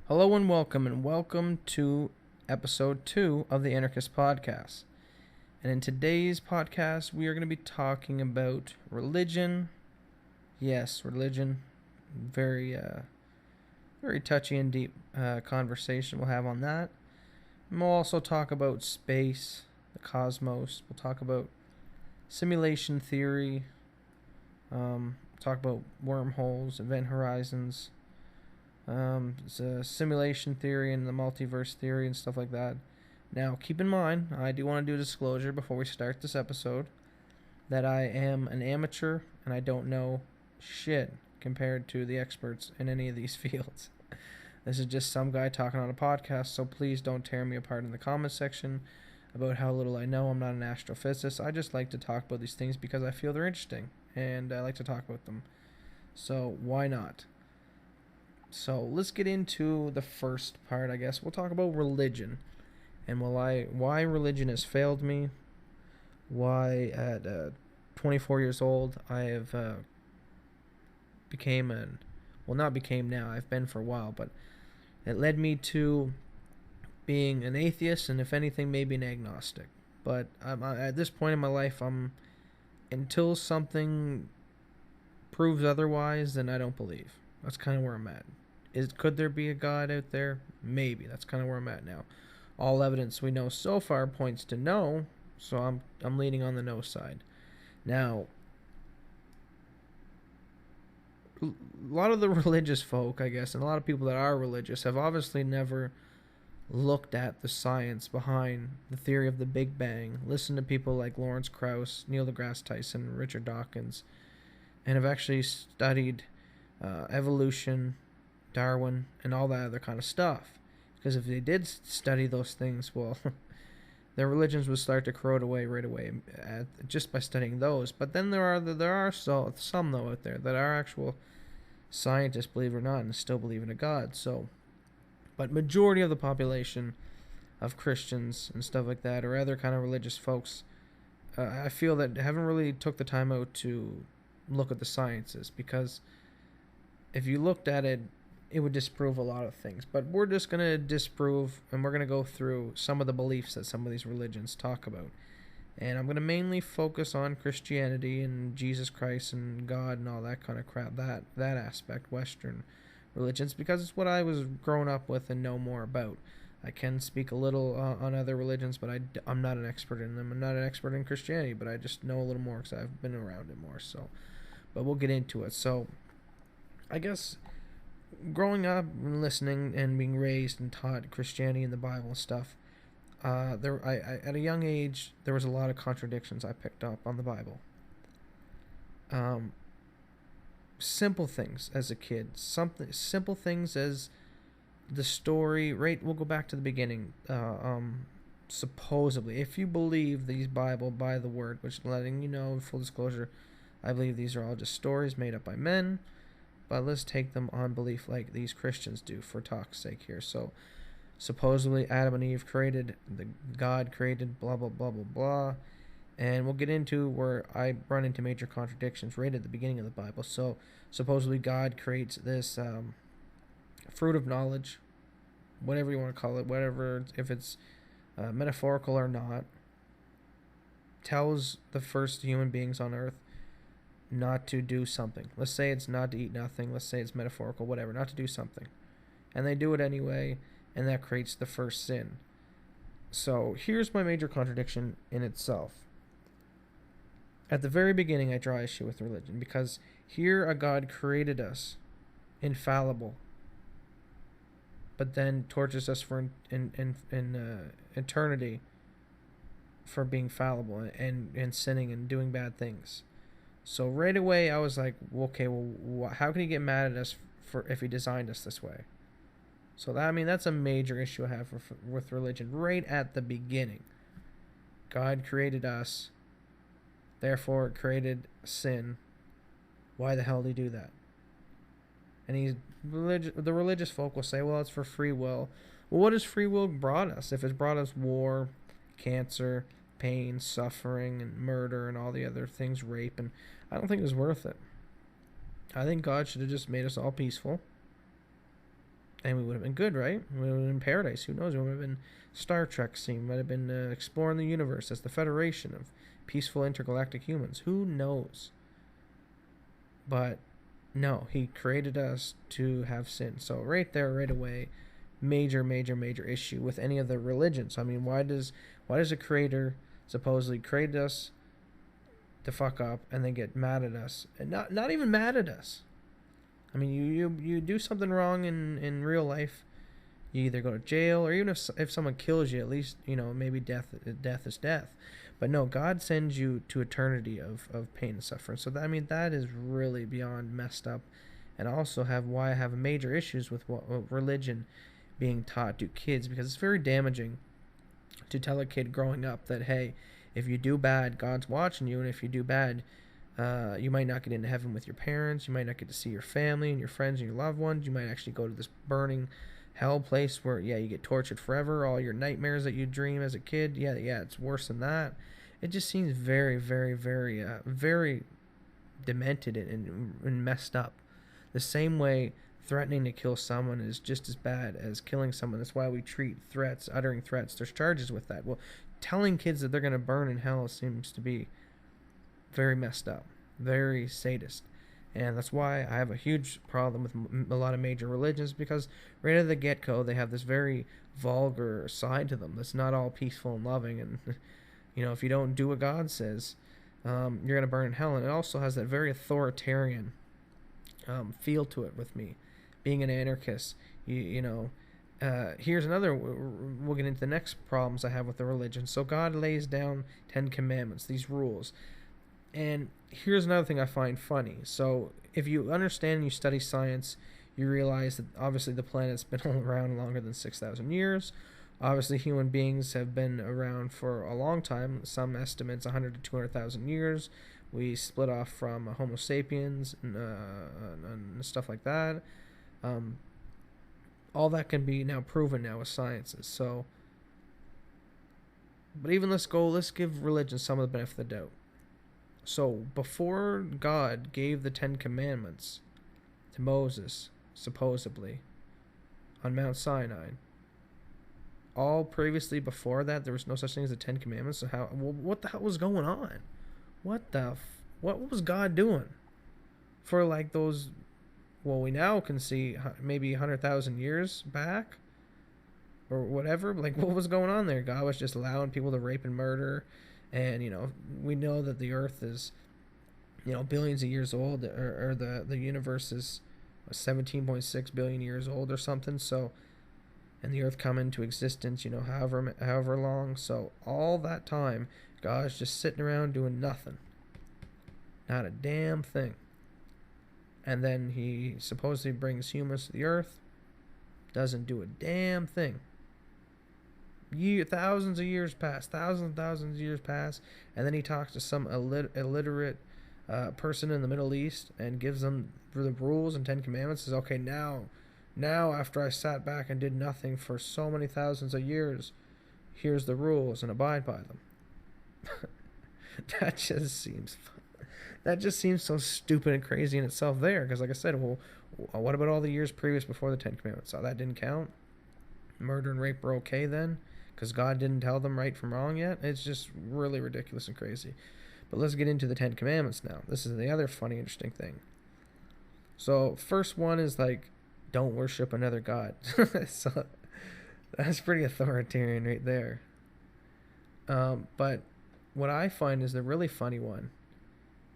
Hello and welcome to episode 2 of the Anarchist podcast. And in today's podcast, we are going to be talking about religion. Yes, religion. Very touchy and deep conversation we'll have on that. And we'll also talk about space, the cosmos. We'll talk about simulation theory. Talk about wormholes, event horizons. It's a simulation theory and the multiverse theory and stuff like that. Now, keep in mind, I do want to do a disclosure before we start this episode that I am an amateur and I don't know shit compared to the experts in any of these fields. This is just some guy talking on a podcast, so please don't tear me apart in the comment section about how little I know. I'm not an astrophysicist. I just like to talk about these things because I feel they're interesting and I like to talk about them. So, why not? So let's get into the first part, I guess. We'll talk about religion and why religion has failed me, why at 24 years old I have I've been for a while, but it led me to being an atheist and if anything maybe an agnostic. But at this point in my life, until something proves otherwise, then I don't believe. That's kind of where I'm at. Could there be a God out there? Maybe. That's kind of where I'm at now. All evidence we know so far points to no, so I'm leaning on the no side. Now, a lot of the religious folk, I guess, and a lot of people that are religious have obviously never looked at the science behind the theory of the Big Bang. Listen to people like Lawrence Krauss, Neil deGrasse Tyson, Richard Dawkins, and have actually studied evolution, Darwin, and all that other kind of stuff. Because if they did study those things, well, their religions would start to corrode away right away just by studying those. But then there are some though out there that are actual scientists, believe it or not, and still believe in a God. So, but majority of the population of Christians and stuff like that, or other kind of religious folks, I feel that haven't really took the time out to look at the sciences, because if you looked at it, it would disprove a lot of things. But we're just going to disprove, and we're going to go through some of the beliefs that some of these religions talk about. And I'm going to mainly focus on Christianity and Jesus Christ and God and all that kind of crap, that aspect, Western religions, because it's what I was growing up with and know more about. I can speak a little on other religions, but I'm not an expert in them. I'm not an expert in Christianity, but I just know a little more because I've been around it more. So, but we'll get into it. So, I guess growing up and listening and being raised and taught Christianity and the Bible and stuff, I at a young age there was a lot of contradictions I picked up on the Bible. Simple things as a kid, simple things as the story. Right, we'll go back to the beginning. Supposedly, if you believe these Bible by the word, which letting you know, full disclosure, I believe these are all just stories made up by men. But let's take them on belief like these Christians do for talk's sake here. So, supposedly Adam and Eve God created blah, blah, blah, blah, blah. And we'll get into where I run into major contradictions right at the beginning of the Bible. So, supposedly God creates this fruit of knowledge, whatever you want to call it, whatever, if it's metaphorical or not, tells the first human beings on earth not to do something. Let's say it's not to eat nothing. Let's say it's metaphorical, whatever, not to do something. And they do it anyway, and that creates the first sin. So here's my major contradiction in itself. At the very beginning, I draw issue with religion, because here a God created us infallible, but then tortures us for in eternity for being fallible and sinning and doing bad things. So right away, I was like, okay, well, how can he get mad at us for if he designed us this way? So that's a major issue I have with religion right at the beginning. God created us, therefore created sin. Why the hell did he do that? And the religious folk will say, well, it's for free will. Well, what has free will brought us? If it's brought us war, cancer, pain, suffering, and murder, and all the other things, rape, and I don't think it was worth it. I think God should have just made us all peaceful And we would have been good, right? We would have been in paradise. Who knows? We would have been Star Trek scene. Might have been exploring the universe as the Federation of peaceful intergalactic humans. Who knows? But no, he created us to have sin. So right there, right away, major, major, major issue with any of the religions. I mean, why does a creator supposedly create us to fuck up and then get mad at us, and not even mad at us? I mean, you do something wrong in real life, you either go to jail, or even if someone kills you, at least, maybe death is death. But no, God sends you to eternity of pain and suffering. So that is really beyond messed up. And also why I have major issues with what religion being taught to kids, because it's very damaging to tell a kid growing up that, hey, if you do bad, God's watching you, and if you do bad, you might not get into heaven with your parents, you might not get to see your family and your friends and your loved ones, you might actually go to this burning hell place where, you get tortured forever, all your nightmares that you dream as a kid, it's worse than that. It just seems very, very, very, very demented and messed up. The same way threatening to kill someone is just as bad as killing someone. That's why we treat uttering threats, there's charges with that. Well, telling kids that they're going to burn in hell seems to be very messed up, very sadist. And that's why I have a huge problem with a lot of major religions, because right out of the get-go, they have this very vulgar side to them that's not all peaceful and loving. And, if you don't do what God says, you're going to burn in hell. And it also has that very authoritarian feel to it with me. Being an anarchist, here's another, we'll get into the next problems I have with the religion. So God lays down 10 commandments, these rules. And here's another thing I find funny. So if you understand and you study science, you realize that obviously the planet's been around longer than 6,000 years. Obviously human beings have been around for a long time. Some estimates 100 to 200,000 years. We split off from Homo sapiens and stuff like that. All that can be now proven now with sciences. So, but even let's give religion some of the benefit of the doubt. So before God gave the 10 commandments to Moses, supposedly, on Mount Sinai, all previously before that, there was no such thing as the 10 commandments. So what the hell was going on? What was God doing for like those? Well, we now can see maybe 100,000 years back, or whatever. Like, what was going on there? God was just allowing people to rape and murder. And, we know that the earth is, billions of years old, or the universe is 17.6 billion years old or something. So, and the earth come into existence, however long. So all that time, God's just sitting around doing nothing. Not a damn thing. And then he supposedly brings humans to the earth, doesn't do a damn thing. Thousands of years pass, thousands of years pass, and then he talks to some illiterate person in the Middle East and gives them the rules and 10 commandments. Says, okay, now after I sat back and did nothing for so many thousands of years, here's the rules, and abide by them. That just seems so stupid and crazy in itself there, because like I said, well, what about all the years previous before the 10 commandments? So that didn't count? Murder and rape were okay then? Because God didn't tell them right from wrong yet? It's just really ridiculous and crazy. But let's get into the 10 commandments now. This is the other funny, interesting thing. So, first one is like, don't worship another god. So, that's pretty authoritarian right there. But what I find is the really funny one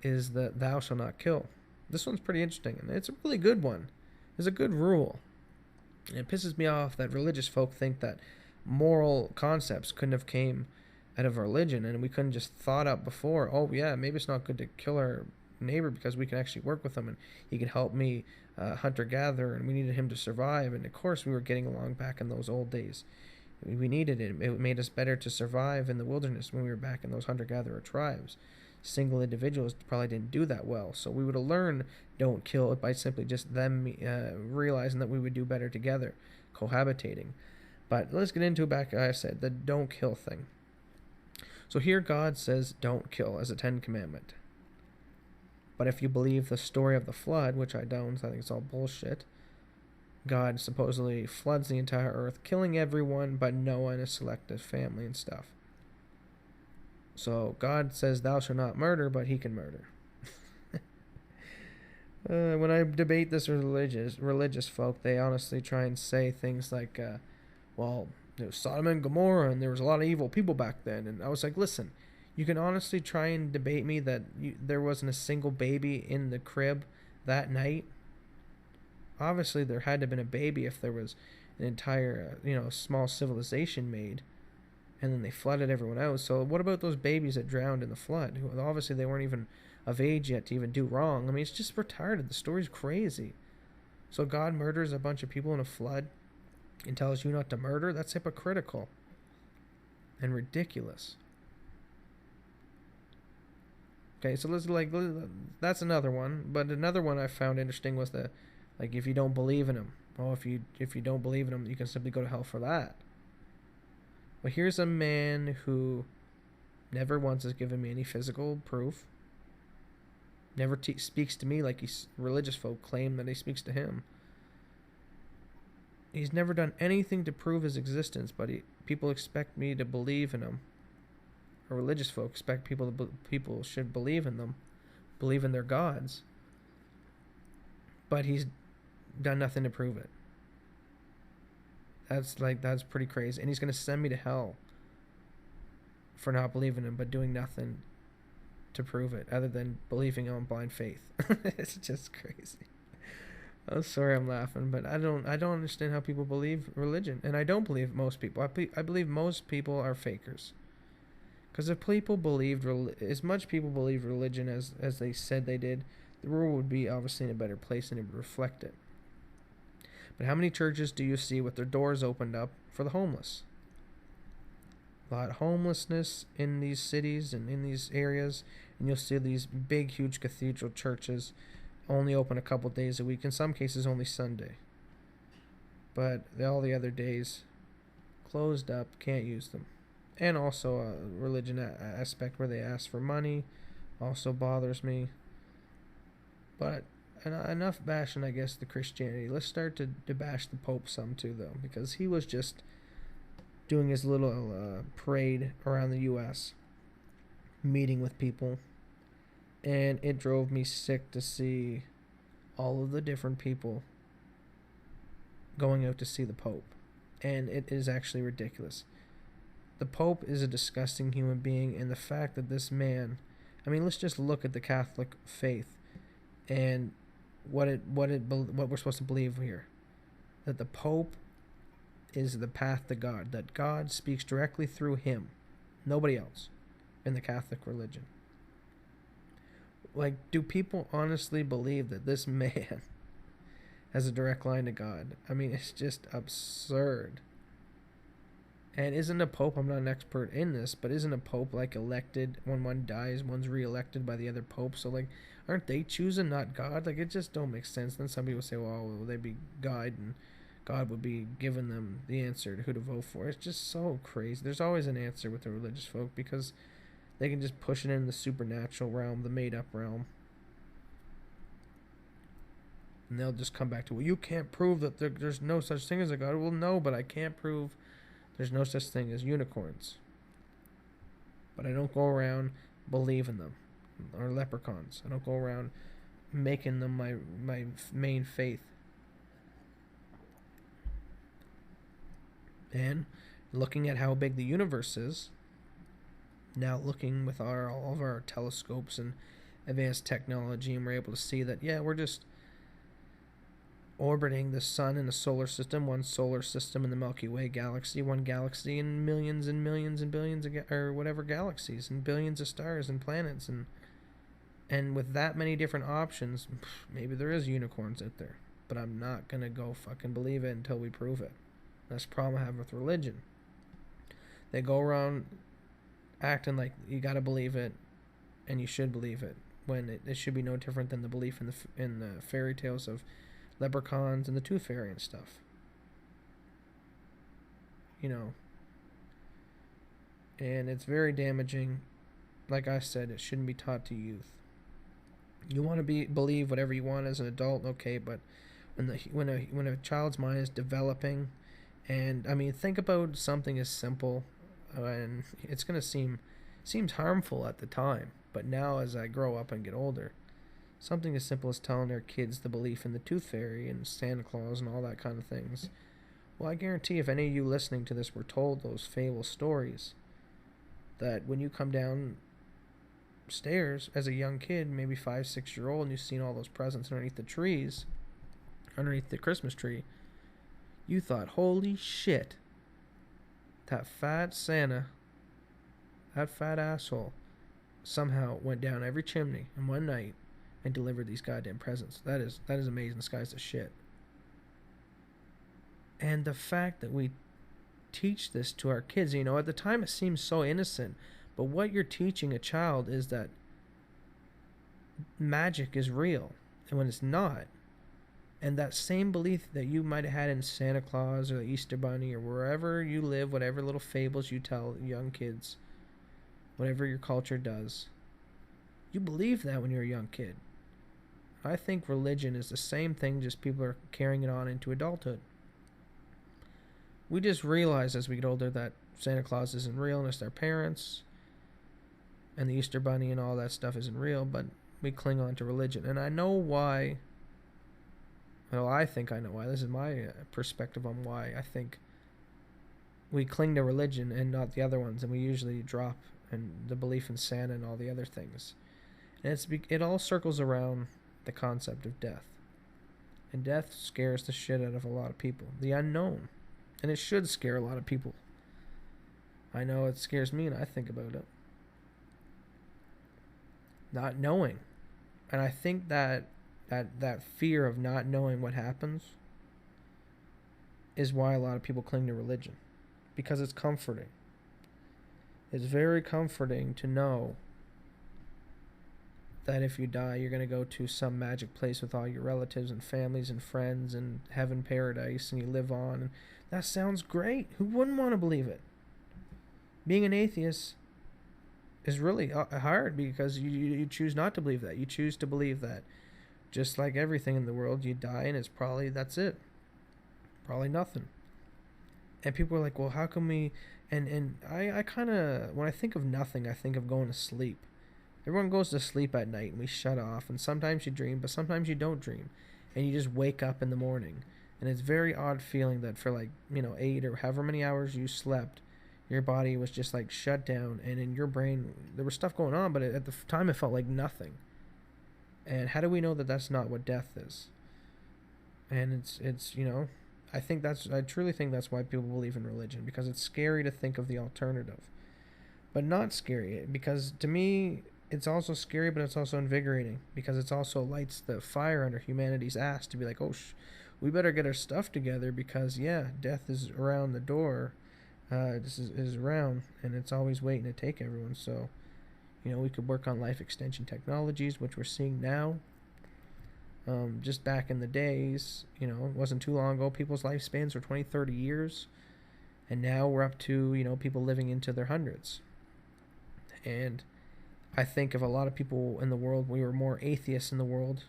is that thou shalt not kill. This one's pretty interesting, and it's a really good one. It's a good rule. And it pisses me off that religious folk think that moral concepts couldn't have came out of religion, and we couldn't just thought up before, oh yeah, maybe it's not good to kill our neighbor because we can actually work with him and he can help me hunter-gatherer, and we needed him to survive. And of course we were getting along back in those old days. We needed it. It made us better to survive in the wilderness when we were back in those hunter-gatherer tribes. Single individuals probably didn't do that well, so we would have learned don't kill it by simply just them realizing that we would do better together, cohabitating. But let's get into it back, I said, the don't kill thing. So here God says don't kill as a 10 commandment. But if you believe the story of the flood, which I don't, I think it's all bullshit, God supposedly floods the entire earth, killing everyone but Noah and his selected family and stuff. So God says thou shalt not murder, but he can murder. When I debate this with religious folk, they honestly try and say things like, well, there was Sodom and Gomorrah, and there was a lot of evil people back then. And I was like, listen, you can honestly try and debate me that there wasn't a single baby in the crib that night. Obviously, there had to have been a baby if there was an entire, small civilization made, and then they flooded everyone out. So what about those babies that drowned in the flood? Who obviously they weren't even of age yet to even do wrong. I mean, it's just retarded. The story's crazy. So God murders a bunch of people in a flood and tells you not to murder? That's hypocritical and ridiculous. Okay, so that's another one. But another one I found interesting was if you don't believe in him. Well, if you don't believe in him, you can simply go to hell for that. Well, here's a man who never once has given me any physical proof. Never speaks to me like religious folk claim that he speaks to him. He's never done anything to prove his existence, but people expect me to believe in him. Or religious folk expect people should believe in them, believe in their gods. But he's done nothing to prove it. That's pretty crazy. And he's going to send me to hell for not believing him, but doing nothing to prove it other than believing on blind faith. It's just crazy. I'm sorry I'm laughing, but I don't understand how people believe religion. And I don't believe most people. I believe most people are fakers. Because if people believed as much people believe religion as they said they did, the world would be obviously in a better place and it would reflect it. But how many churches do you see with their doors opened up for the homeless? A lot of homelessness in these cities and in these areas, and you'll see these big, huge cathedral churches only open a couple days a week, in some cases only Sunday. But all the other days, closed up, can't use them. And also a religion aspect where they ask for money also bothers me. But enough bashing, I guess, the Christianity. Let's start to bash the Pope some too, though, because he was just doing his little parade around the U.S., meeting with people, and it drove me sick to see all of the different people going out to see the Pope, and it is actually ridiculous. The Pope is a disgusting human being, and the fact that this man, I mean, let's just look at the Catholic faith and what we're supposed to believe here, that the Pope is the path to God, that God speaks directly through him, nobody else, in the Catholic religion. Do people honestly believe that this man has a direct line to God? I mean, it's just absurd. And isn't a pope, I'm not an expert in this, but isn't a pope elected when one dies, one's re-elected by the other pope? So aren't they choosing, not God? It just don't make sense. Then some people say, well, will they be God, and God would be giving them the answer to who to vote for. It's just so crazy. There's always an answer with the religious folk because they can just push it in the supernatural realm, the made-up realm. And they'll just come back to, well, you can't prove that there's no such thing as a God. Well, no, but I can't prove there's no such thing as unicorns. But I don't go around believing them. Or leprechauns. I don't go around making them my main faith. And looking at how big the universe is, now looking with all of our telescopes and advanced technology, and we're able to see that, we're just orbiting the sun in a solar system, one solar system in the Milky Way galaxy, one galaxy in millions and millions and billions of or whatever galaxies, and billions of stars and planets, and with that many different options, maybe there is unicorns out there, but I'm not gonna go fucking believe it until we prove it. That's the problem I have with religion. They go around acting like you gotta believe it, and you should believe it, when it should be no different than the belief in the fairy tales of leprechauns and the Tooth Fairy and stuff. And it's very damaging. Like I said, it shouldn't be taught to youth. You want to believe whatever you want as an adult, okay, but when a child's mind is developing, and I mean, think about something as simple, and it's gonna seems harmful at the time, but now as I grow up and get older, something as simple as telling their kids the belief in the Tooth Fairy and Santa Claus and all that kind of things. Well, I guarantee if any of you listening to this were told those fable stories, that when you come down stairs as a young kid, maybe 5, 6 year old, and you've seen all those presents underneath the trees, underneath the Christmas tree, you thought, holy shit, that fat Santa, that fat asshole, somehow went down every chimney in one night and delivered these goddamn presents. That is amazing. The sky's the shit. And the fact that we teach this to our kids, at the time it seems so innocent, but what you're teaching a child is that magic is real, and when it's not, and that same belief that you might have had in Santa Claus or the Easter Bunny or wherever you live, whatever little fables you tell young kids, whatever your culture does, you believe that when you're a young kid. I think religion is the same thing, just people are carrying it on into adulthood. We just realize as we get older that Santa Claus isn't real and it's our parents, and the Easter Bunny and all that stuff isn't real, but we cling on to religion. And I know why. Well, I think I know why. This is my perspective on why I think we cling to religion and not the other ones, and we usually drop and the belief in Santa and all the other things. And it all circles around the concept of death. And death scares the shit out of a lot of people. The unknown. And it should scare a lot of people. I know it scares me, and I think about it. Not knowing. And I think that fear of not knowing what happens is why a lot of people cling to religion. Because it's comforting. It's very comforting to know that if you die, you're going to go to some magic place with all your relatives and families and friends and heaven paradise, and you live on. And that sounds great. Who wouldn't want to believe it? Being an atheist is really hard because you choose not to believe that. You choose to believe that just like everything in the world, you die and that's it. Probably nothing. And people are like, well, how can we... And I kind of... When I think of nothing, I think of going to sleep. Everyone goes to sleep at night and we shut off. And sometimes you dream, but sometimes you don't dream. And you just wake up in the morning. And it's a very odd feeling that for 8 or however many hours you slept, your body was just shut down. And in your brain, there was stuff going on, but at the time it felt like nothing. And how do we know that that's not what death is? And it's I truly think that's why people believe in religion, because it's scary to think of the alternative. But not scary, because to me, it's also scary, but it's also invigorating, because it's also lights the fire under humanity's ass to be like, oh, we better get our stuff together, because, death is around the door. This is around, and it's always waiting to take everyone, so... we could work on life extension technologies, which we're seeing now. Just back in the days, it wasn't too long ago, people's lifespans were 20, 30 years. And now we're up to, people living into their hundreds. And I think if a lot of people in the world, we were more atheists in the world,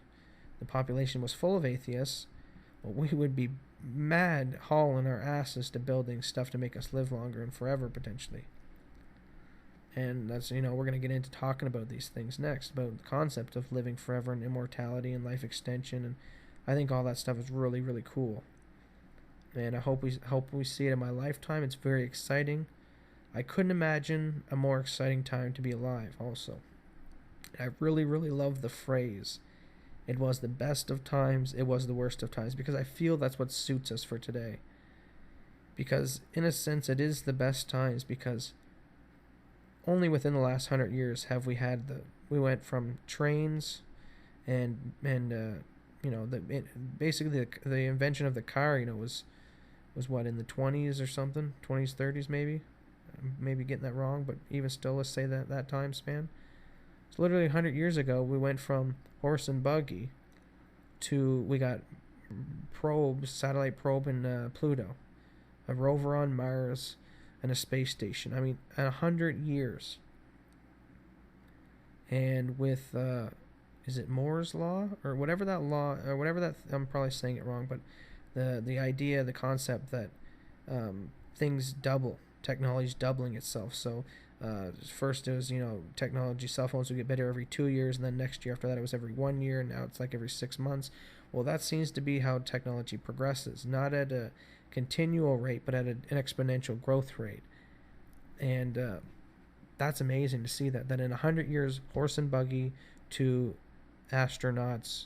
the population was full of atheists, well, we would be mad hauling our asses to building stuff to make us live longer and forever, potentially. And that's, we're going to get into talking about these things next, about the concept of living forever and immortality and life extension. And I think all that stuff is really, really cool. And I hope we see it in my lifetime. It's very exciting. I couldn't imagine a more exciting time to be alive also. I really, really love the phrase, it was the best of times, it was the worst of times, because I feel that's what suits us for today. Because in a sense, it is the best times, because only within the last 100 years have we we went from trains and basically the invention of the car, was what, in the 20s or something, 20s, 30s maybe getting that wrong, but even still, let's say that time span. So literally 100 years ago, we went from horse and buggy to, we got satellite probe in Pluto, a rover on Mars, and a space station. I mean, 100 years. And with is it Moore's law or whatever that law or whatever that I'm probably saying it wrong, but the idea, the concept that things double, technology's doubling itself. So first it was, technology, cell phones would get better every 2 years, and then next year after that it was every 1 year, and now it's like every 6 months. Well, that seems to be how technology progresses, not at a continual rate, but at an exponential growth rate. And that's amazing to see that in 100 years, horse and buggy to astronauts,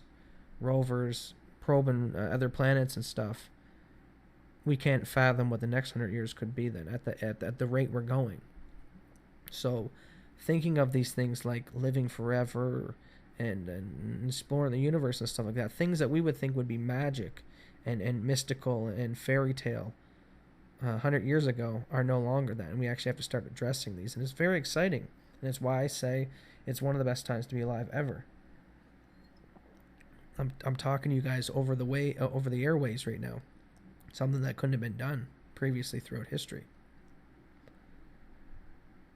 rovers, probing other planets and stuff, we can't fathom what the next 100 years could be then at the rate we're going. So thinking of these things like living forever and exploring the universe and stuff like that, things that we would think would be magic and mystical and fairy tale 100 years ago are no longer that, and we actually have to start addressing these, and it's very exciting, and it's why I say it's one of the best times to be alive ever. I'm talking to you guys over the airways right now, something that couldn't have been done previously throughout history.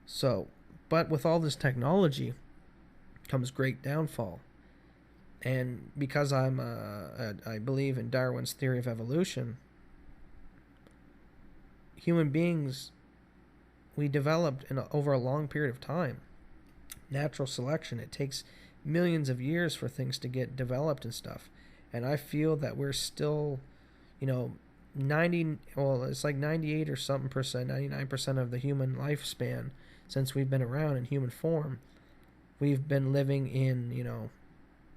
So, but with all this technology comes great downfall, and because I believe in Darwin's theory of evolution, human beings, we developed over a long period of time. Natural selection, it takes millions of years for things to get developed and stuff. And I feel that we're still, it's like 98 or something percent, 99% of the human lifespan since we've been around in human form. We've been living in,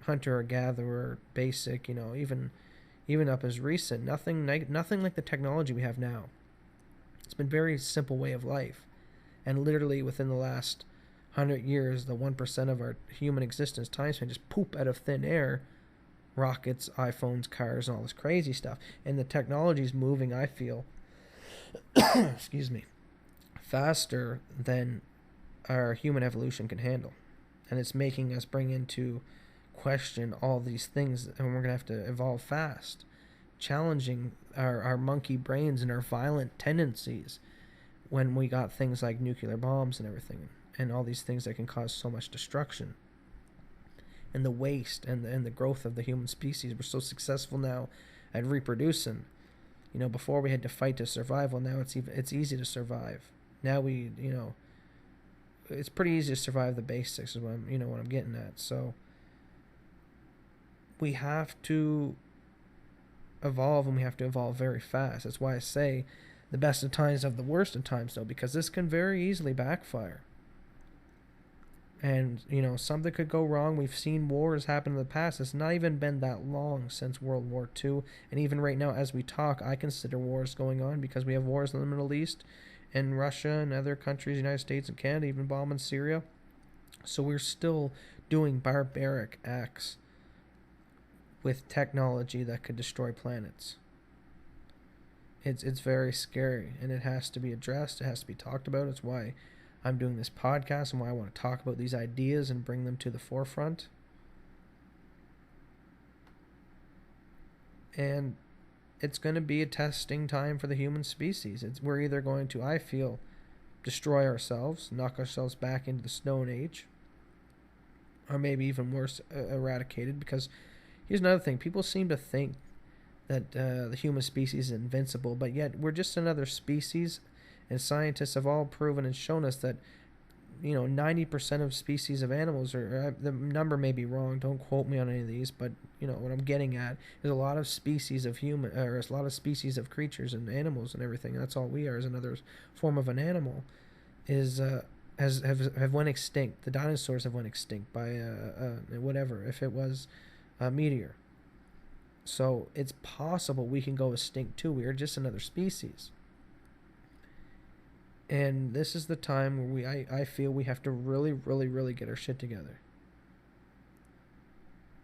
hunter or gatherer, basic, even up as recent. Nothing like the technology we have now. It's been a very simple way of life. And literally within the last 100 years, the 1% of our human existence time span just poop out of thin air. Rockets, iPhones, cars, and all this crazy stuff. And the technology's moving, I feel, excuse me, faster than our human evolution can handle. And it's making us bring into question all these things, and we're going to have to evolve fast, challenging our monkey brains and our violent tendencies when we got things like nuclear bombs and everything, and all these things that can cause so much destruction. And the waste and the growth of the human species. We're so successful now at reproducing. Before we had to fight to survive. Well, now it's easy to survive. Now it's pretty easy to survive the basics is what I'm getting at. So we have to evolve, and we have to evolve very fast. That's why I say the best of times have the worst of times, though, because this can very easily backfire. And, something could go wrong. We've seen wars happen in the past. It's not even been that long since World War II. And even right now, as we talk, I consider wars going on because we have wars in the Middle East and Russia and other countries, the United States and Canada, even bombing Syria. So we're still doing barbaric acts with technology that could destroy planets. It's very scary, and it has to be addressed. It has to be talked about. It's why I'm doing this podcast and why I want to talk about these ideas and bring them to the forefront. And it's going to be a testing time for the human species. We're either going to, I feel, destroy ourselves, knock ourselves back into the Stone Age, or maybe even worse, eradicated. Because here's another thing. People seem to think that the human species is invincible, but yet we're just another species. And scientists have all proven and shown us that, 90% of species of animals, or the number may be wrong, don't quote me on any of these, but, what I'm getting at is a lot of species of a lot of species of creatures and animals and everything, and that's all we are, is another form of an animal, have went extinct. The dinosaurs have went extinct by, whatever, if it was a meteor. So it's possible we can go extinct too. We are just another species. And this is the time where I feel we have to really, really, really get our shit together.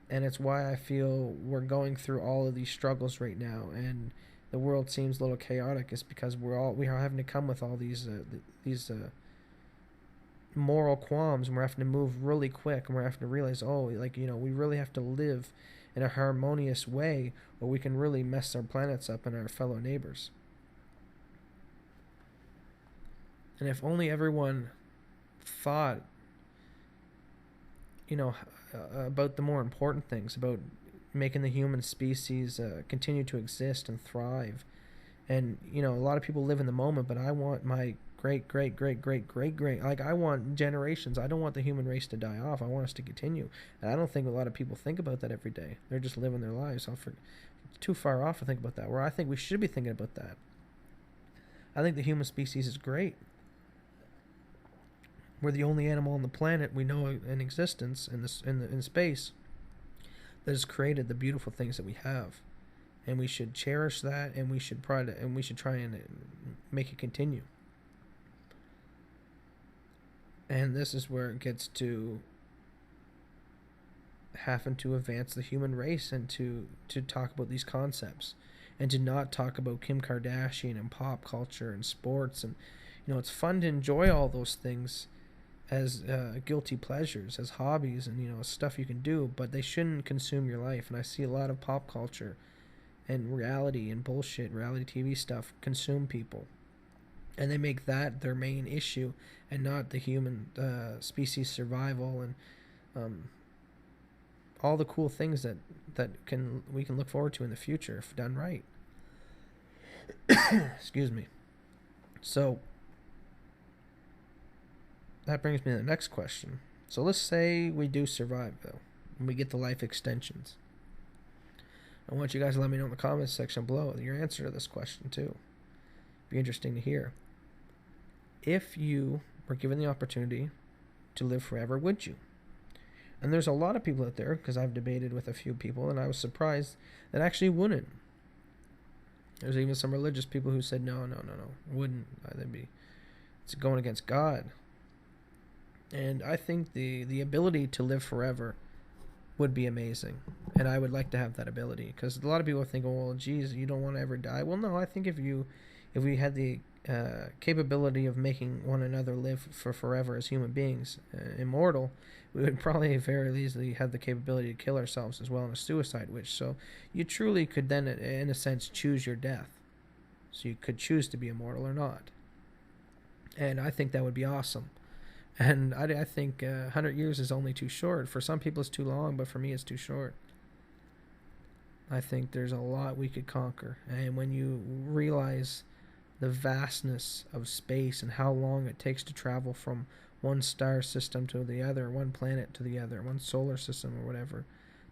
And it's why I feel we're going through all of these struggles right now, and the world seems a little chaotic. Is because we are having to come with all these moral qualms, and we're having to move really quick, and we're having to realize, we really have to live in a harmonious way, or we can really mess our planets up and our fellow neighbors. And if only everyone thought, about the more important things, about making the human species continue to exist and thrive. And a lot of people live in the moment, but I want my great great great great great great, like, I want generations. I don't want the human race to die off. I want us to continue. And I don't think a lot of people think about that every day. They're just living their lives. Too far off to think about that, where I think we should be thinking about that. I think the human species is great. We're the only animal on the planet we know in existence in space that has created the beautiful things that we have, and we should cherish that, and we should try and make it continue. And this is where it gets to having to advance the human race, and to talk about these concepts, and to not talk about Kim Kardashian and pop culture and sports. And it's fun to enjoy all those things as guilty pleasures, as hobbies, and stuff you can do, but they shouldn't consume your life. And I see a lot of pop culture and reality and bullshit, reality TV stuff, consume people, and they make that their main issue, and not the human species survival, and all the cool things that we can look forward to in the future if done right. Excuse me. So that brings me to the next question. So let's say we do survive, though, and we get the life extensions. I want you guys to let me know in the comments section below your answer to this question too. Be interesting to hear. If you were given the opportunity to live forever, would you? And there's a lot of people out there, because I've debated with a few people, and I was surprised that actually wouldn't. There's even some religious people who said no, wouldn't. It's going against God. And I think the ability to live forever would be amazing, and I would like to have that ability, because a lot of people think, well, geez, you don't want to ever die. Well, no, I think if we had the capability of making one another live for forever as human beings, immortal, we would probably very easily have the capability to kill ourselves as well in a suicide wish. So you truly could then, in a sense, choose your death. So you could choose to be immortal or not. And I think that would be awesome. And I think 100 years is only too short. For some people it's too long, but for me it's too short. I think there's a lot we could conquer. And when you realize the vastness of space and how long it takes to travel from one star system to the other, one planet to the other, one solar system or whatever,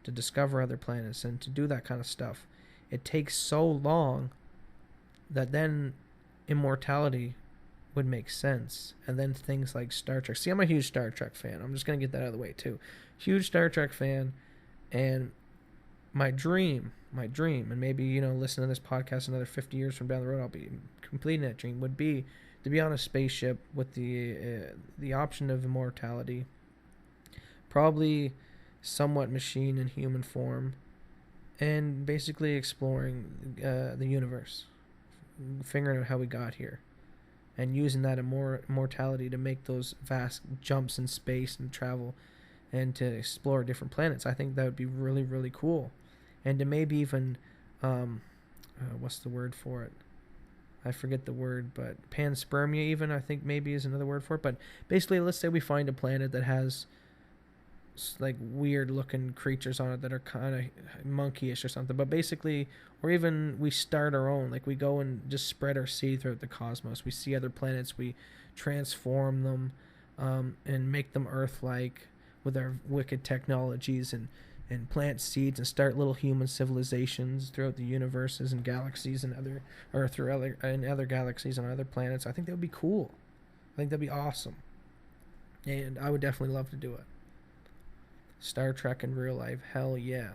to discover other planets and to do that kind of stuff, it takes so long that then immortality would make sense. And then things like Star Trek. See, I'm a huge Star Trek fan. I'm just going to get that out of the way too. Huge Star Trek fan. And my dream, and maybe, listen to this podcast another 50 years from down the road, I'll be completing that dream, would be to be on a spaceship with the option of immortality, probably somewhat machine and human form, and basically exploring the universe, figuring out how we got here, and using that immortality to make those vast jumps in space and travel and to explore different planets. I think that would be really, really cool. And to maybe even, what's the word for it? I forget the word, but panspermia even, I think maybe is another word for it. But basically, let's say we find a planet that has like weird looking creatures on it that are kind of monkeyish or something, but basically, or even we start our own, like we go and just spread our seed throughout the cosmos. We see other planets, we transform them and make them Earth-like with our wicked technologies, and plant seeds and start little human civilizations throughout the universes and galaxies and other galaxies and other planets. I think that would be cool. I think that'd be awesome, and I would definitely love to do it. Star Trek in real life, hell yeah.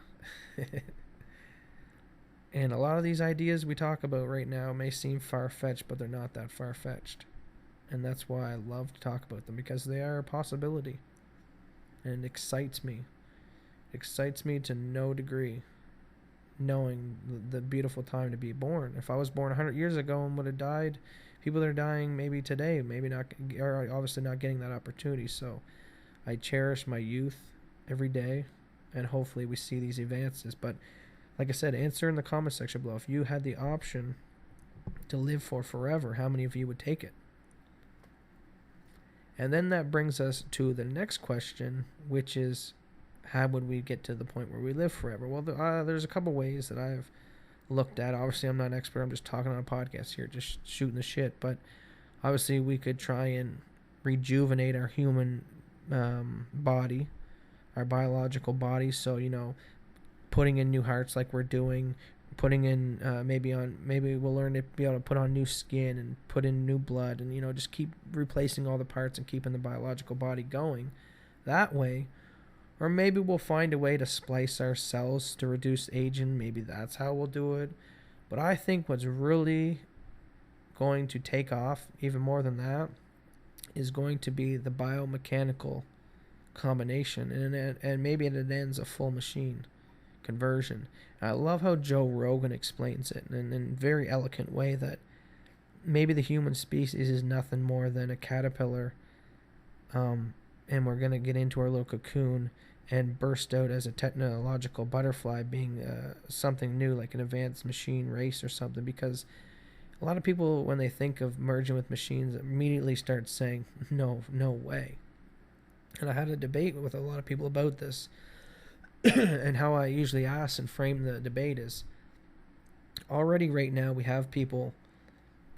And a lot of these ideas we talk about right now may seem far-fetched, but they're not that far-fetched. And that's why I love to talk about them, because they are a possibility. And it excites me. It excites me to no degree, knowing the beautiful time to be born. If I was born 100 years ago and would have died, people that are dying maybe today, maybe not, are obviously not getting that opportunity. So I cherish my youth every day, and hopefully we see these advances. But like I said, answer in the comment section below. If you had the option to live for forever, how many of you would take it? And then that brings us to the next question, which is, how would we get to the point where we live forever? Well, there's a couple ways that I've looked at. Obviously, I'm not an expert. I'm just talking on a podcast here, just shooting the shit. But obviously, we could try and rejuvenate our human body, our biological body. So, putting in new hearts like we're doing, putting in maybe we'll learn to be able to put on new skin and put in new blood, and just keep replacing all the parts and keeping the biological body going that way. Or maybe we'll find a way to splice our cells to reduce aging. Maybe that's how we'll do it. But I think what's really going to take off even more than that is going to be the biomechanical combination, and maybe it ends a full machine conversion. I love how Joe Rogan explains it in a very eloquent way, that maybe the human species is nothing more than a caterpillar, and we're going to get into our little cocoon and burst out as a technological butterfly, being something new, like an advanced machine race or something. Because a lot of people, when they think of merging with machines, immediately start saying, no way. And I had a debate with a lot of people about this. And how I usually ask and frame the debate is, already right now we have people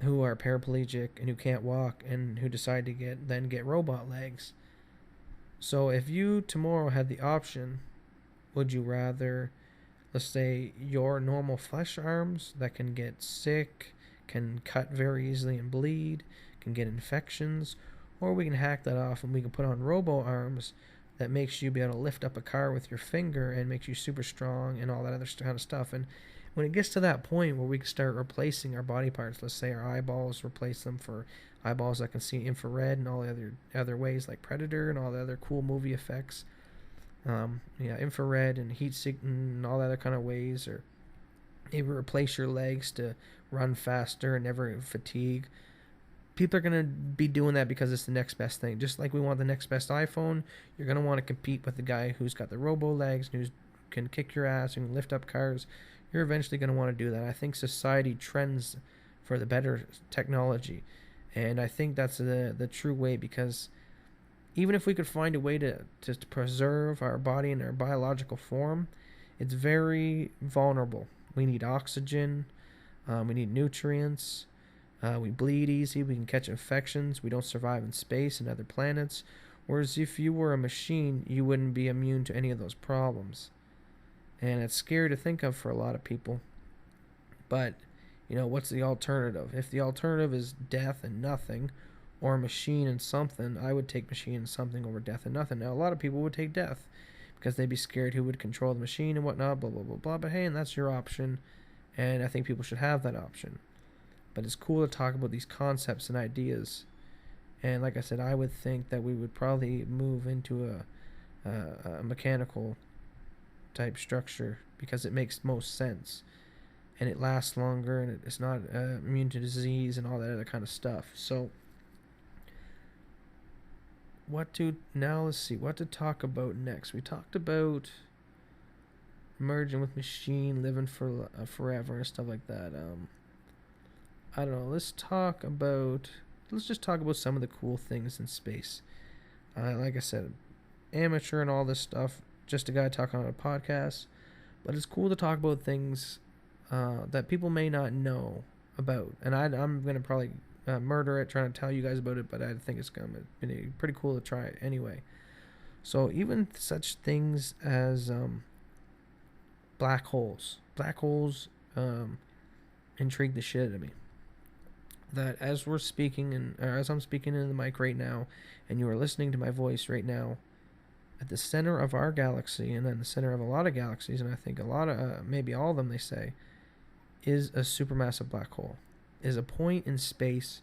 who are paraplegic and who can't walk and who decide to get robot legs. So if you tomorrow had the option, would you rather, let's say, your normal flesh arms that can get sick, can cut very easily and bleed, can get infections, or we can hack that off and we can put on robo arms that makes you be able to lift up a car with your finger and makes you super strong and all that other kind of stuff. And when it gets to that point where we can start replacing our body parts, let's say our eyeballs, replace them for eyeballs that can see infrared and all the other ways, like Predator and all the other cool movie effects, infrared and heat seeking and all the other kind of ways, or maybe replace your legs to run faster and never fatigue. People are going to be doing that because it's the next best thing. Just like we want the next best iPhone, you're going to want to compete with the guy who's got the robo legs and who can kick your ass and lift up cars. You're eventually going to want to do that. I think society trends for the better technology. And I think that's the true way, because even if we could find a way to preserve our body in our biological form, it's very vulnerable. We need oxygen. We need nutrients. We bleed easy. We can catch infections. We don't survive in space and other planets. Whereas if you were a machine, you wouldn't be immune to any of those problems. And it's scary to think of for a lot of people. But, what's the alternative? If the alternative is death and nothing, or a machine and something, I would take machine and something over death and nothing. Now, a lot of people would take death because they'd be scared who would control the machine and whatnot, blah, blah, blah, blah. But hey, and that's your option. And I think people should have that option. But it's cool to talk about these concepts and ideas. And like I said, I would think that we would probably move into a mechanical type structure, because it makes most sense. And it lasts longer, and it's not immune to disease and all that other kind of stuff. So, let's see, what to talk about next. We talked about merging with machine, living for forever and stuff like that. I don't know. Let's just talk about some of the cool things in space. Like I said, amateur and all this stuff. Just a guy talking on a podcast. But it's cool to talk about things that people may not know about. And I'm going to probably murder it trying to tell you guys about it, but I think it's going to be pretty cool to try it anyway. So even such things as black holes. Black holes intrigue the shit out of me. That as we're speaking, as I'm speaking in the mic right now, and you are listening to my voice right now, at the center of our galaxy, and then the center of a lot of galaxies, and I think a lot of, maybe all of them, they say, is a supermassive black hole. Is a point in space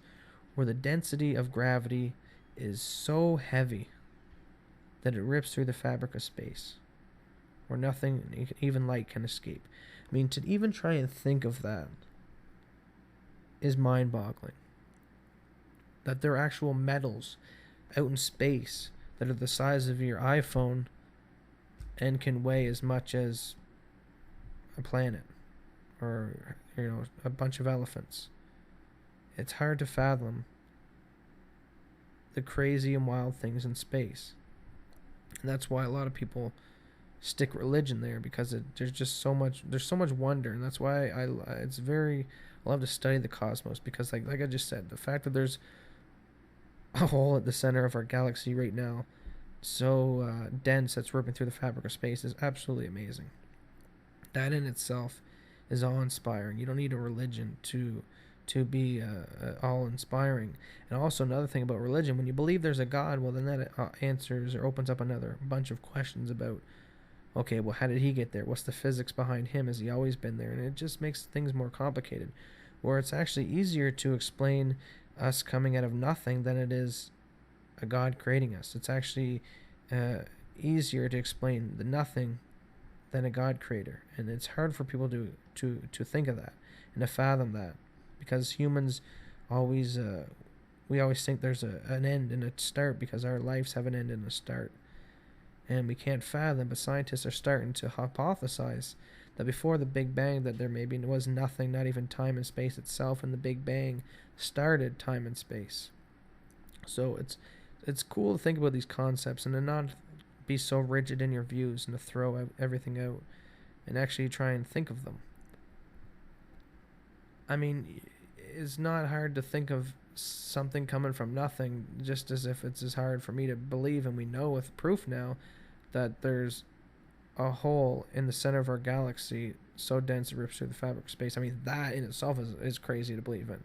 where the density of gravity is so heavy that it rips through the fabric of space, where nothing, even light, can escape. I mean, to even try and think of that is mind-boggling. That there are actual metals out in space that are the size of your iPhone and can weigh as much as a planet, or a bunch of elephants. It's hard to fathom the crazy and wild things in space. And that's why a lot of people stick religion there, because there's so much wonder, and that's why I love to study the cosmos, because like I just said, the fact that there's a hole at the center of our galaxy right now, so dense, that's ripping through the fabric of space, is absolutely amazing. That in itself is awe-inspiring. You don't need a religion to be all-inspiring. And also another thing about religion, when you believe there's a God, well, then that answers or opens up another bunch of questions about, okay, well, how did he get there? What's the physics behind him? Has he always been there? And it just makes things more complicated, where it's actually easier to explain us coming out of nothing than it is a God creating us. It's actually easier to explain the nothing than a God creator, and it's hard for people to think of that and to fathom that, because humans always we always think there's an end and a start, because our lives have an end and a start, and we can't fathom. But scientists are starting to hypothesize that before the Big Bang, that there maybe was nothing, not even time and space itself, and the Big Bang started time and space. So it's cool to think about these concepts and to not be so rigid in your views and to throw everything out and actually try and think of them. I mean, it's not hard to think of something coming from nothing, just as if it's as hard for me to believe, and we know with proof now, that there's a hole in the center of our galaxy so dense it rips through the fabric of space. I mean, that in itself is crazy to believe in,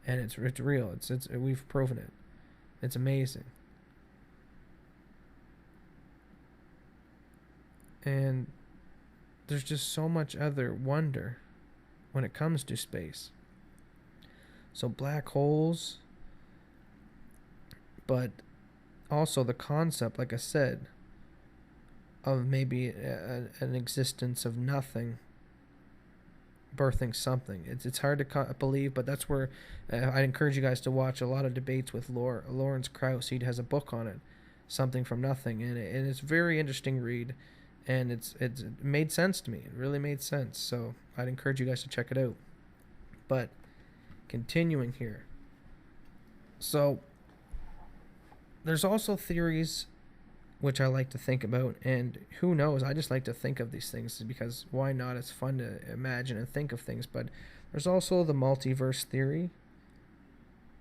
and it's real. It's we've proven it. It's amazing. And there's just so much other wonder when it comes to space. So black holes, but also the concept, like I said, of maybe an existence of nothing birthing something. It's hard to believe, but that's where I'd encourage you guys to watch a lot of debates with Lawrence Krauss. He has a book on it, Something from Nothing, and it's a very interesting read. And it made sense to me. It really made sense. So I'd encourage you guys to check it out. But continuing here. So there's also theories which I like to think about. And who knows? I just like to think of these things, because why not? It's fun to imagine and think of things. But there's also the multiverse theory,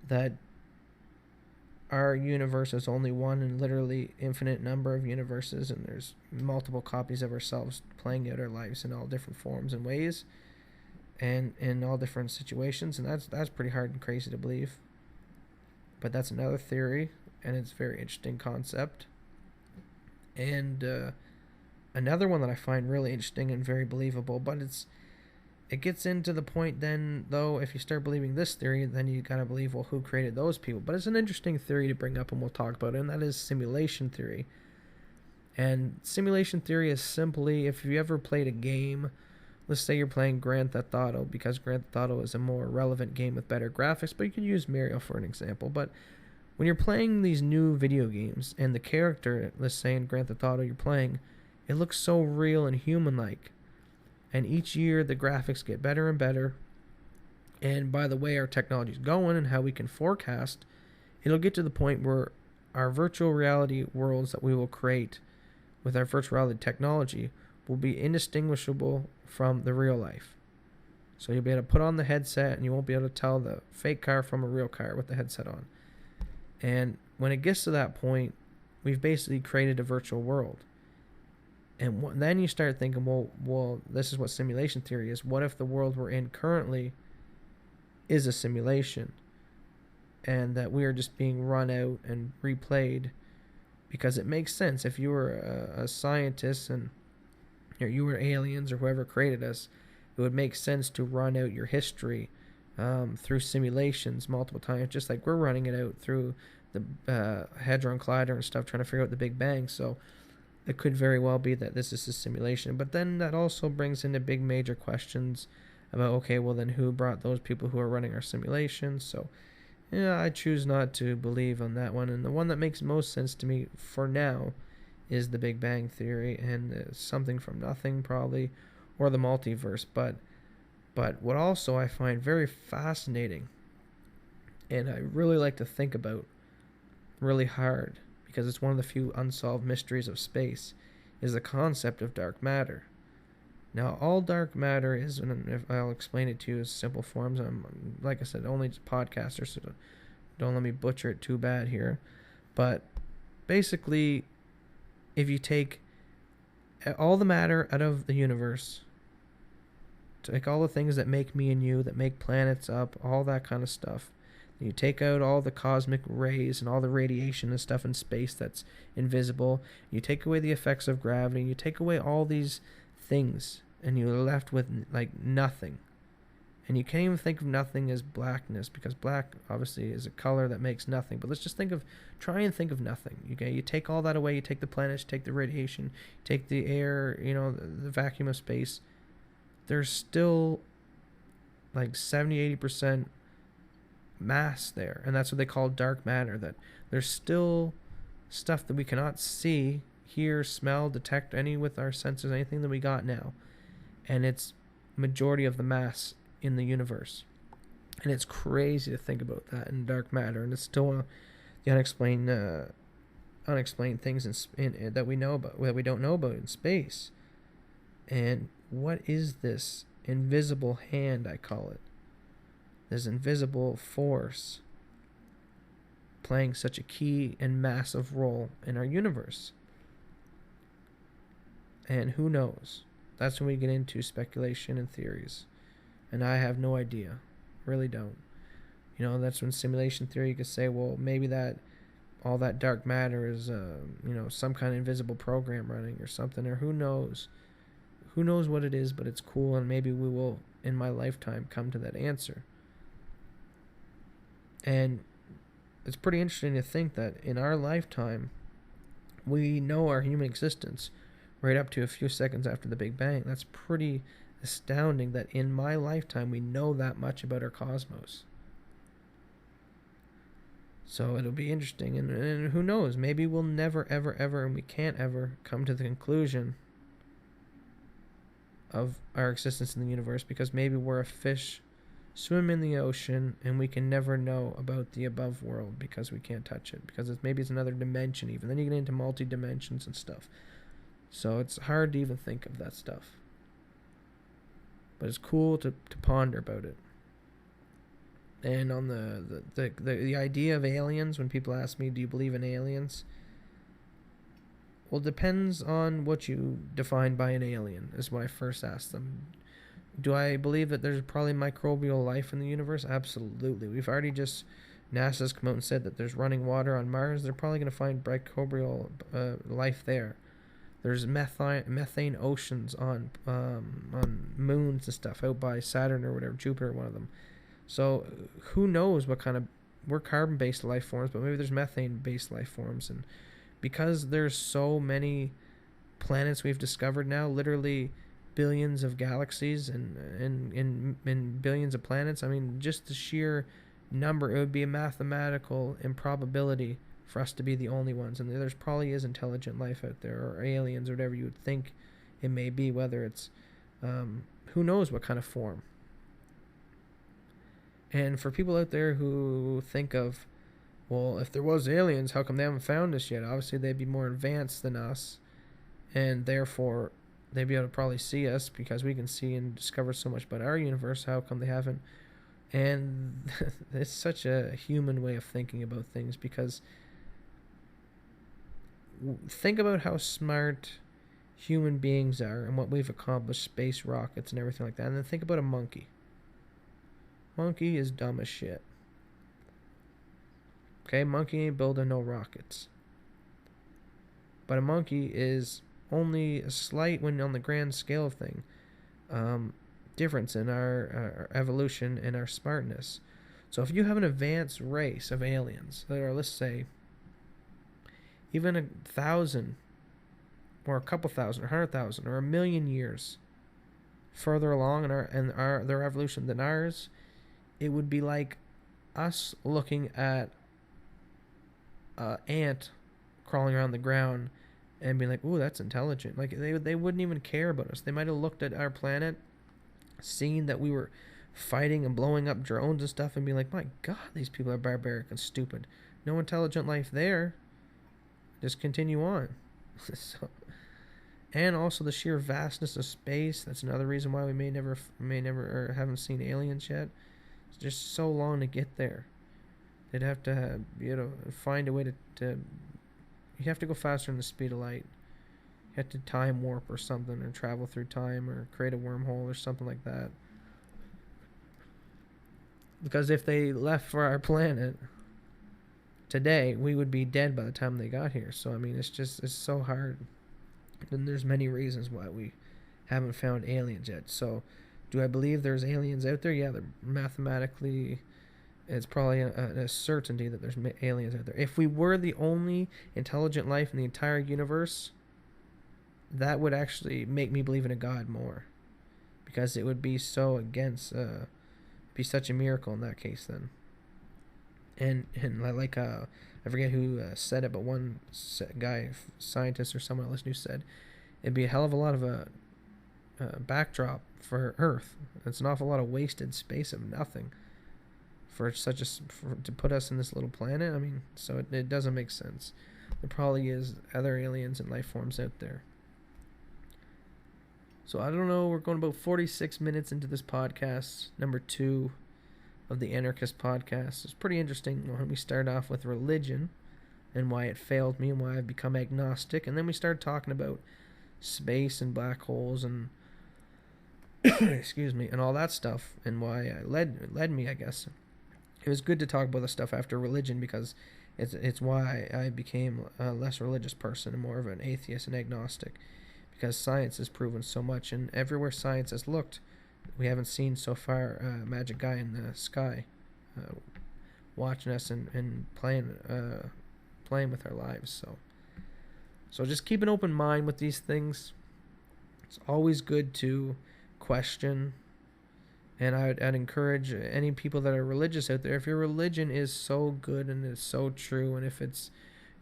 that our universe is only one in literally infinite number of universes, and there's multiple copies of ourselves playing out our lives in all different forms and ways, and in all different situations, and that's pretty hard and crazy to believe. But that's another theory, and it's a very interesting concept. And another one that I find really interesting and very believable, but it gets into the point then, though, if you start believing this theory, then you gotta believe, well, who created those people? But it's an interesting theory to bring up, and we'll talk about it, and that is simulation theory. And simulation theory is simply, if you ever played a game, let's say you're playing Grand Theft Auto, because Grand Theft Auto is a more relevant game with better graphics, but you could use Mario for an example. But when you're playing these new video games, and the character, let's say in Grand Theft Auto you're playing, it looks so real and human-like. And each year the graphics get better and better. And by the way our technology's going and how we can forecast, it'll get to the point where our virtual reality worlds that we will create with our virtual reality technology will be indistinguishable from the real life. So you'll be able to put on the headset and you won't be able to tell the fake car from a real car with the headset on. And when it gets to that point, we've basically created a virtual world. And then you start thinking, well, this is what simulation theory is. What if the world we're in currently is a simulation, and that we are just being run out and replayed? Because it makes sense. If you were a scientist and you were aliens or whoever created us, it would make sense to run out your history through simulations multiple times, just like we're running it out through the Hadron Collider and stuff, trying to figure out the Big Bang. So it could very well be that this is a simulation. But then that also brings into big major questions about, okay, well then who brought those people who are running our simulations? So yeah, I choose not to believe on that one. And the one that makes most sense to me for now is the Big Bang Theory and something from nothing probably, or the multiverse. But what also I find very fascinating, and I really like to think about really hard, because it's one of the few unsolved mysteries of space, is the concept of dark matter. Now, all dark matter is, and if I'll explain it to you as simple forms. I'm, like I said, only podcaster, so don't let me butcher it too bad here. But basically, if you take all the matter out of the universe, take all the things that make me and you, that make planets up, all that kind of stuff, you take out all the cosmic rays and all the radiation and stuff in space that's invisible, you take away the effects of gravity, you take away all these things, and you're left with like nothing. And you can't even think of nothing as blackness, because black obviously is a color that makes nothing. But let's just try and think of nothing. Okay, you take all that away, you take the planets, you take the radiation, you take the air, the vacuum of space. There's still like 70-80% mass there, and that's what they call dark matter. That there's still stuff that we cannot see, hear, smell, detect any with our senses, anything that we got now, and it's majority of the mass in the universe. And it's crazy to think about that in dark matter, and it's still one of the unexplained things that we know about, that we don't know about in space. And what is this invisible hand, I call it? This invisible force playing such a key and massive role in our universe. And who knows? That's when we get into speculation and theories. And I have no idea. Really don't. That's when simulation theory, you could say, well, maybe that all that dark matter is, some kind of invisible program running or something, or who knows? Who knows what it is, but it's cool, and maybe we will, in my lifetime, come to that answer. And it's pretty interesting to think that in our lifetime, we know our human existence right up to a few seconds after the Big Bang. That's pretty astounding that in my lifetime we know that much about our cosmos. So it'll be interesting, and who knows, maybe we'll never, ever, ever, and we can't ever come to the conclusion of our existence in the universe, because maybe we're a fish swim in the ocean and we can never know about the above world because we can't touch it, because maybe it's another dimension. Even then you get into multi-dimensions and stuff, so it's hard to even think of that stuff, but it's cool to ponder about it. And on the idea of aliens, when people ask me, do you believe in aliens? Well, it depends on what you define by an alien, is what I first asked them. Do I believe that there's probably microbial life in the universe? Absolutely. We've already NASA's come out and said that there's running water on Mars. They're probably going to find microbial life there. There's methane oceans on moons and stuff out by Saturn or whatever, Jupiter, one of them. So who knows what kind of, we're carbon-based life forms, but maybe there's methane-based life forms. And because there's so many planets we've discovered now, literally billions of galaxies and billions of planets, I mean, just the sheer number, it would be a mathematical improbability for us to be the only ones. And there's probably is intelligent life out there, or aliens, or whatever you would think it may be, whether it's who knows what kind of form. And for people out there who think of, well, if there was aliens, how come they haven't found us yet? Obviously they'd be more advanced than us, and therefore they'd be able to probably see us, because we can see and discover so much about our universe. How come they haven't? And it's such a human way of thinking about things, because think about how smart human beings are and what we've accomplished, space rockets and everything like that, and then think about a monkey. Monkey is dumb as shit. Okay, monkey ain't building no rockets. But a monkey is only a slight, when on the grand scale of thing, difference in our evolution and our smartness. So if you have an advanced race of aliens that are, let's say, even 1,000 or a couple thousand or 100,000 or 1,000,000 years further along in their evolution than ours, it would be like us looking at an ant crawling around the ground and being like, ooh, that's intelligent. Like, they wouldn't even care about us. They might have looked at our planet, seen that we were fighting and blowing up drones and stuff, and be like, my God, these people are barbaric and stupid. No intelligent life there. Just continue on. So and also the sheer vastness of space. That's another reason why we may never or haven't seen aliens yet. It's just so long to get there. They'd have to have, find a way to you have to go faster than the speed of light. You have to time warp or something, or travel through time, or create a wormhole or something like that. Because if they left for our planet today, we would be dead by the time they got here. So I mean, it's so hard. And there's many reasons why we haven't found aliens yet. So, do I believe there's aliens out there? Yeah, they're mathematically, it's probably a certainty that there's aliens out there. If we were the only intelligent life in the entire universe, that would actually make me believe in a god more, because it would be so against, be such a miracle in that case then. And like I forget who said it, but one guy, scientist or someone else who said it'd be a hell of a lot of a backdrop for Earth. It's an awful lot of wasted space of nothing for to put us in this little planet. I mean, so it doesn't make sense. There probably is other aliens and life forms out there. So I don't know. We're going about 46 minutes into this podcast, number 2 of the Anarchist podcast. It's pretty interesting when we start off with religion and why it failed me and why I've become agnostic, and then we start talking about space and black holes and excuse me, and all that stuff, and why it led me, I guess. It was good to talk about the stuff after religion, because it's why I became a less religious person and more of an atheist and agnostic, because science has proven so much, and everywhere science has looked, we haven't seen so far a magic guy in the sky watching us and playing with our lives. So just keep an open mind with these things. It's always good to question, and I'd encourage any people that are religious out there, if your religion is so good and is so true, and if it's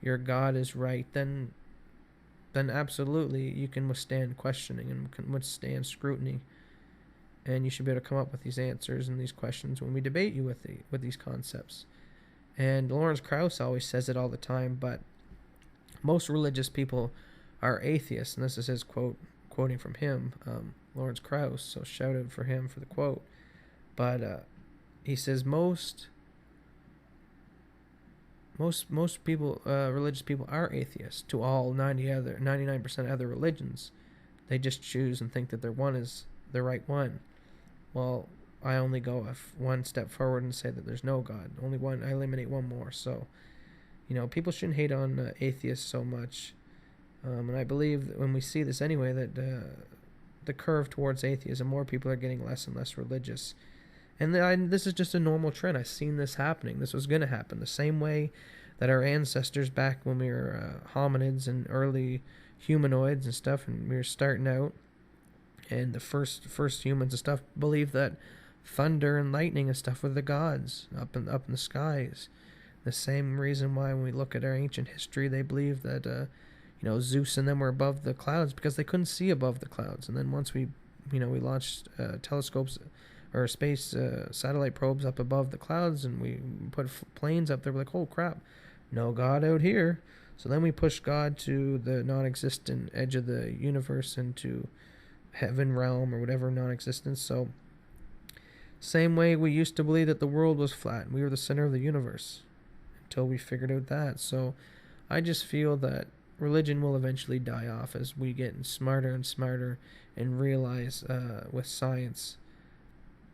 your God is right, then absolutely you can withstand questioning and can withstand scrutiny. And you should be able to come up with these answers and these questions when we debate you with these concepts. And Lawrence Krauss always says it all the time, but most religious people are atheists, and this is his quoting from him, Lawrence Krauss. So shout out for him for the quote. But he says most people, religious people, are atheists to all 99% other religions. They just choose and think that their one is the right one. Well, I only go one step forward and say that there's no God. Only one. I eliminate one more. So, people shouldn't hate on atheists so much. And I believe that when we see this anyway, that the curve towards atheism, more people are getting less and less religious. And this is just a normal trend. I've seen this happening. This was going to happen. The same way that our ancestors back when we were hominids and early humanoids and stuff, and we were starting out, and the first humans and stuff believed that thunder and lightning and stuff were the gods up in the skies. The same reason why when we look at our ancient history, they believed that Zeus and them were above the clouds because they couldn't see above the clouds. And then once we launched telescopes or space satellite probes up above the clouds, and we put planes up there, we're like, oh crap, no God out here. So then we pushed God to the non-existent edge of the universe, into heaven realm or whatever, non-existence. So same way we used to believe that the world was flat and we were the center of the universe until we figured out that. So I just feel that religion will eventually die off as we get smarter and smarter and realize with science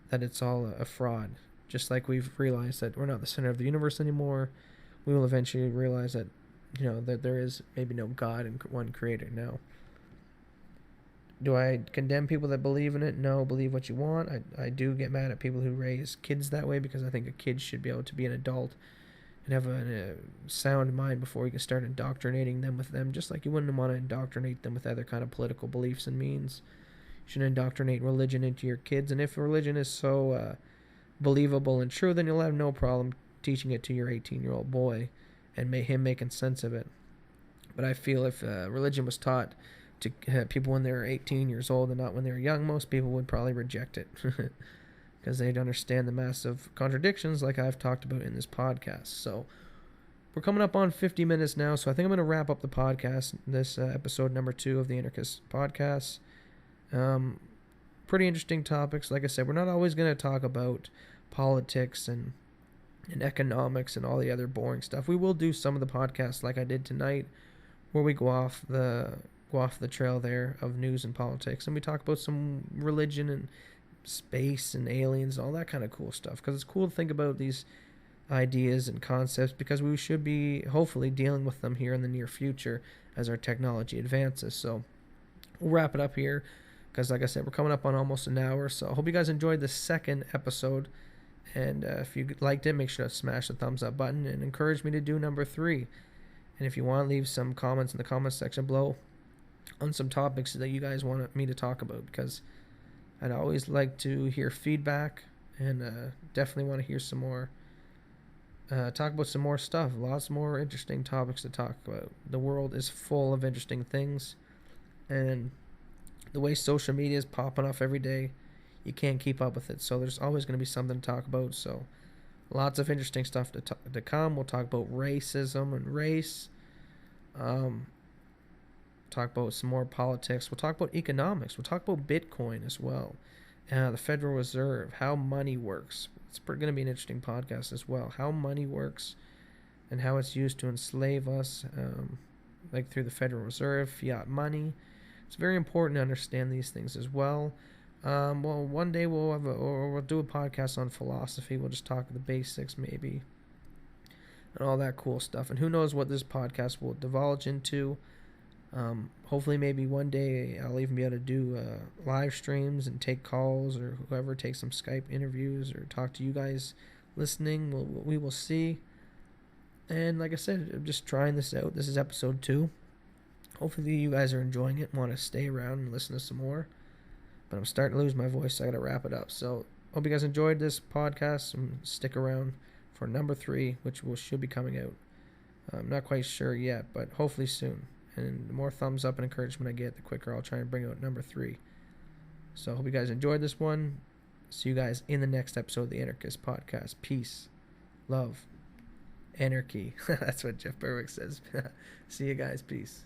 that it's all a fraud. Just like we've realized that we're not the center of the universe anymore, we will eventually realize that that there is maybe no God and one creator. Now, do I condemn people that believe in it? No, believe what you want. I do get mad at people who raise kids that way, because I think a kid should be able to be an adult and have a sound mind before you can start indoctrinating them with them, just like you wouldn't want to indoctrinate them with other kind of political beliefs and means. You should indoctrinate religion into your kids, and if religion is so believable and true, then you'll have no problem teaching it to your 18-year-old boy and him making sense of it. But I feel if religion was taught to people when they were 18 years old and not when they were young, most people would probably reject it because they'd understand the massive contradictions like I've talked about in this podcast. So we're coming up on 50 minutes now, so I think I'm going to wrap up the podcast, this episode number 2 of the Anarchist podcast. Pretty interesting topics. Like I said, we're not always going to talk about politics and economics and all the other boring stuff. We will do some of the podcasts like I did tonight, where we go off the trail there of news and politics, and we talk about some religion and space and aliens and all that kind of cool stuff, because it's cool to think about these ideas and concepts, because we should be hopefully dealing with them here in the near future as our technology advances. So we'll wrap it up here, because like I said, we're coming up on almost an hour. So I hope you guys enjoyed the second episode, and if you liked it, make sure to smash the thumbs up button and encourage me to do number 3. And if you want, leave some comments in the comments section below on some topics that you guys want me to talk about, because I'd always like to hear feedback, and definitely want to hear some more, talk about some more stuff. Lots more interesting topics to talk about. The world is full of interesting things, and the way social media is popping off every day, you can't keep up with it. So there's always going to be something to talk about. So lots of interesting stuff to come. We'll talk about racism and race. Talk about some more politics. We'll talk about economics. We'll talk about Bitcoin as well. The Federal Reserve, how money works. It's going to be an interesting podcast as well. How money works and how it's used to enslave us, like through the Federal Reserve, fiat money. It's very important to understand these things as well. Well, one day we'll do a podcast on philosophy. We'll just talk the basics maybe, and all that cool stuff. And who knows what this podcast will divulge into. Hopefully maybe one day I'll even be able to do live streams and take calls, or whoever, take some Skype interviews, or talk to you guys listening. We will see. And like I said, I'm just trying this out. This is episode 2. Hopefully you guys are enjoying it and want to stay around and listen to some more. But I'm starting to lose my voice, so I got to wrap it up. So hope you guys enjoyed this podcast, and stick around for number 3, which should be coming out. I'm not quite sure yet, but hopefully soon. And the more thumbs up and encouragement I get, the quicker I'll try and bring out number 3. So I hope you guys enjoyed this one. See you guys in the next episode of the Anarchist podcast. Peace, love, anarchy. That's what Jeff Berwick says. See you guys. Peace.